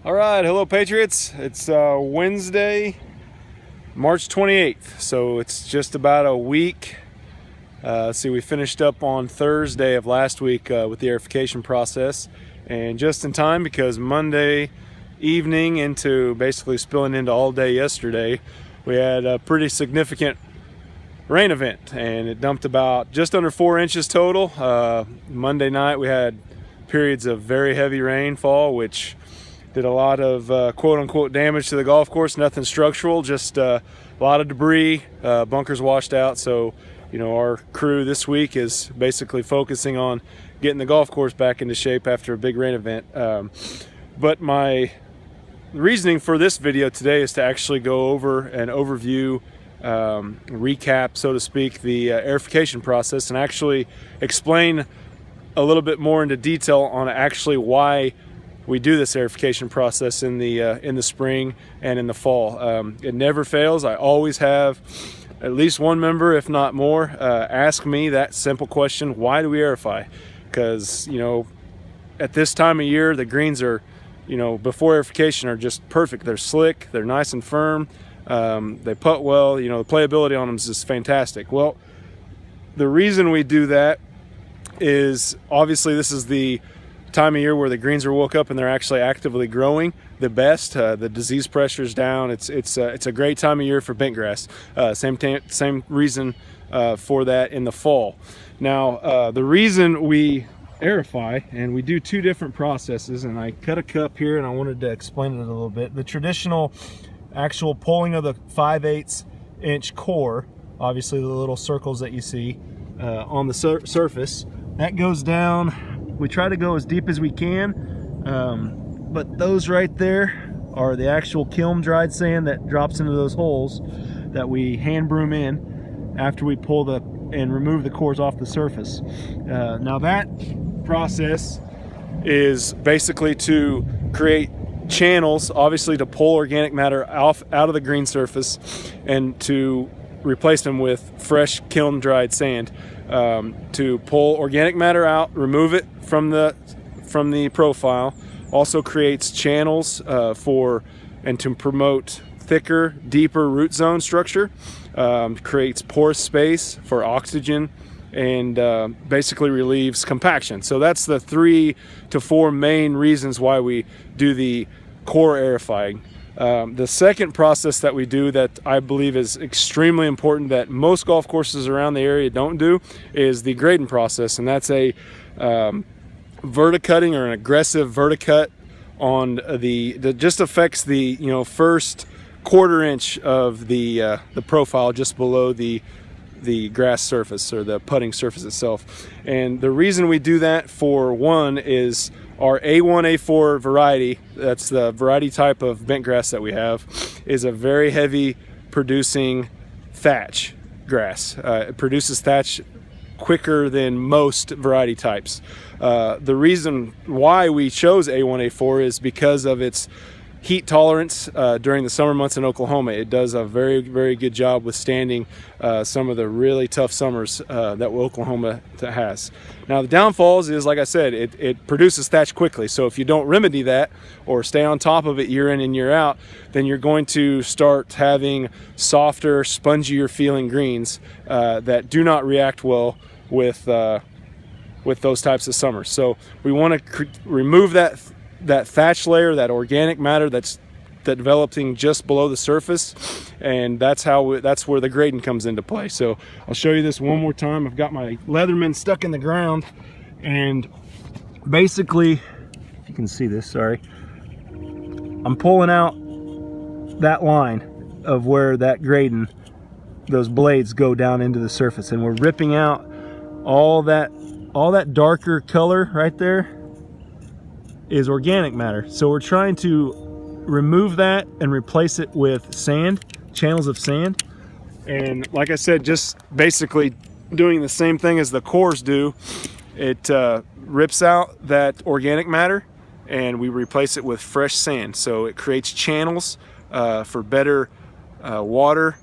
All right, hello Patriots. It's Wednesday, March 28th, so it's just about a week. We finished up on Thursday of last week with the aerification process, and just in time because Monday evening into basically spilling into all day yesterday, we had a pretty significant rain event, and it dumped about just under 4 inches total. Monday night we had periods of very heavy rainfall, which did a lot of quote-unquote damage to the golf course. Nothing structural, just a lot of debris, bunkers washed out. So, our crew this week is basically focusing on getting the golf course back into shape after a big rain event. But my reasoning for this video today is to actually go over an overview, recap, so to speak, the aerification process, and actually explain a little bit more into detail on actually why we do this aerification process in the spring and in the fall. It never fails. I always have at least one member, if not more, ask me that simple question: why do we aerify? Because at this time of year, the greens are, before aerification, are just perfect. They're slick, they're nice and firm, they putt well. The playability on them is just fantastic. Well, the reason we do that is obviously this is the time of year where the greens are woke up and they're actually actively growing the best. The disease pressure is down. It's a great time of year for bent grass. Same reason for that in the fall. Now, the reason we aerify, and we do two different processes, and I cut a cup here and I wanted to explain it a little bit. The traditional actual pulling of the 5/8 inch core, obviously the little circles that you see on the surface, that goes down. We try to go as deep as we can, but those right there are the actual kiln dried sand that drops into those holes that we hand broom in after we pull and remove the cores off the surface. Now that process is basically to create channels, obviously to pull organic matter out of the green surface and to replace them with fresh kiln dried sand. To pull organic matter out, remove it from the profile, also creates channels and to promote thicker, deeper root zone structure, creates porous space for oxygen, and basically relieves compaction. So that's the 3 to 4 main reasons why we do the core aerifying. The second process that we do that I believe is extremely important that most golf courses around the area don't do is the grading process, and that's a verticutting or an aggressive verticut on that just affects the first 1/4 inch of the profile just below the grass surface or the putting surface itself. And the reason we do that, for one, is our A1, A4 variety, that's the variety type of bent grass that we have, is a very heavy producing thatch grass. It produces thatch quicker than most variety types. The reason why we chose A1, A4 is because of its heat tolerance during the summer months in Oklahoma. It does a very, very good job withstanding some of the really tough summers that Oklahoma has. Now, the downfalls is, like I said, it produces thatch quickly. So if you don't remedy that or stay on top of it year in and year out, then you're going to start having softer, spongier feeling greens that do not react well with those types of summers. So we want to remove that thatch layer, that organic matter that's developing just below the surface, and that's where the grading comes into play. So I'll show you this one more time. I've got my Leatherman stuck in the ground, and basically, if you can see this, sorry, I'm pulling out that line of where that grading, those blades go down into the surface, and we're ripping out all that darker color right there is organic matter. So we're trying to remove that and replace it with sand, channels of sand. And like I said, just basically doing the same thing as the cores do. It rips out that organic matter and we replace it with fresh sand. So it creates channels for better water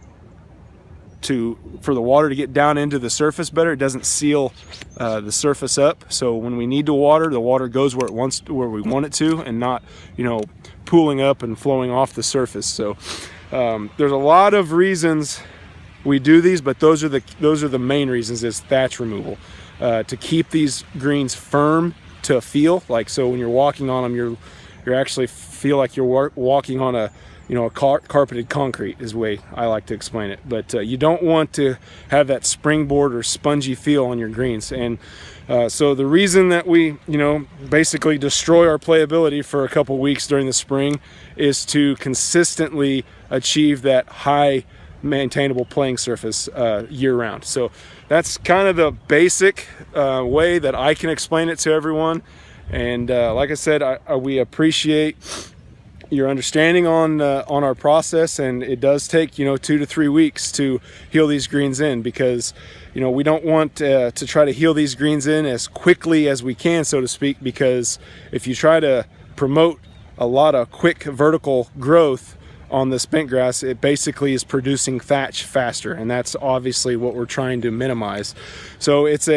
for the water to get down into the surface better. It doesn't seal the surface up. So when we need to water, the water goes where we want it to, and not, you know, pooling up and flowing off the surface. So there's a lot of reasons we do these, but those are the main reasons. Is thatch removal, to keep these greens firm to feel like, so when you're walking on them, you're actually feel like you're walking on a, you know, a carpeted concrete is the way I like to explain it. But you don't want to have that springboard or spongy feel on your greens. And so the reason that we, you know, basically destroy our playability for a couple weeks during the spring is to consistently achieve that high maintainable playing surface year-round. So that's kind of the basic way that I can explain it to everyone. And like I said, we appreciate your understanding on our process, and it does take, you know, 2 to 3 weeks to heal these greens in, because, you know, we don't want to try to heal these greens in as quickly as we can, so to speak, because if you try to promote a lot of quick vertical growth on this bent grass, it basically is producing thatch faster, and that's obviously what we're trying to minimize. So it's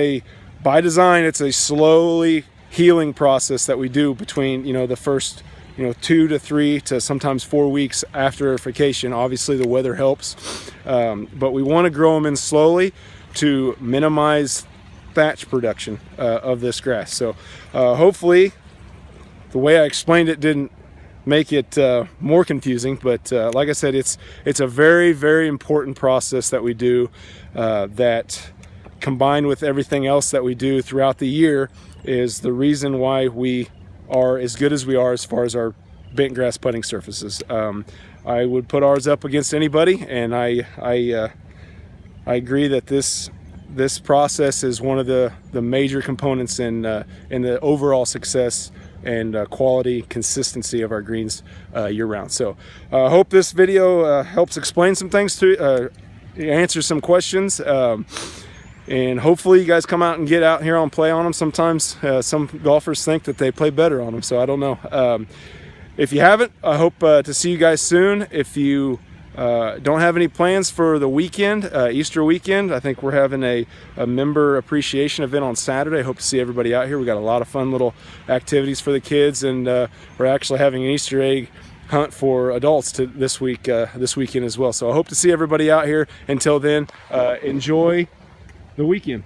by design, it's a slowly healing process that we do between, you know, the first, you know, 2 to 3 to sometimes 4 weeks after aerification. Obviously the weather helps, but we want to grow them in slowly to minimize thatch production of this grass. So hopefully the way I explained it didn't make it more confusing, but like I said, it's a very, very important process that we do, that combined with everything else that we do throughout the year is the reason why we are as good as we are as far as our bent grass putting surfaces. I would put ours up against anybody, and I agree that this process is one of the major components in the overall success and quality consistency of our greens year-round. So I hope this video helps explain some things to answer some questions, and hopefully you guys come out and get out here and play on them. Sometimes some golfers think that they play better on them, so I don't know. If you haven't, I hope to see you guys soon. If you don't have any plans for the weekend, Easter weekend, I think we're having a member appreciation event on Saturday. I hope to see everybody out here. We got a lot of fun little activities for the kids, and we're actually having an Easter egg hunt for adults this weekend as well. So I hope to see everybody out here. Until then, enjoy the weekend.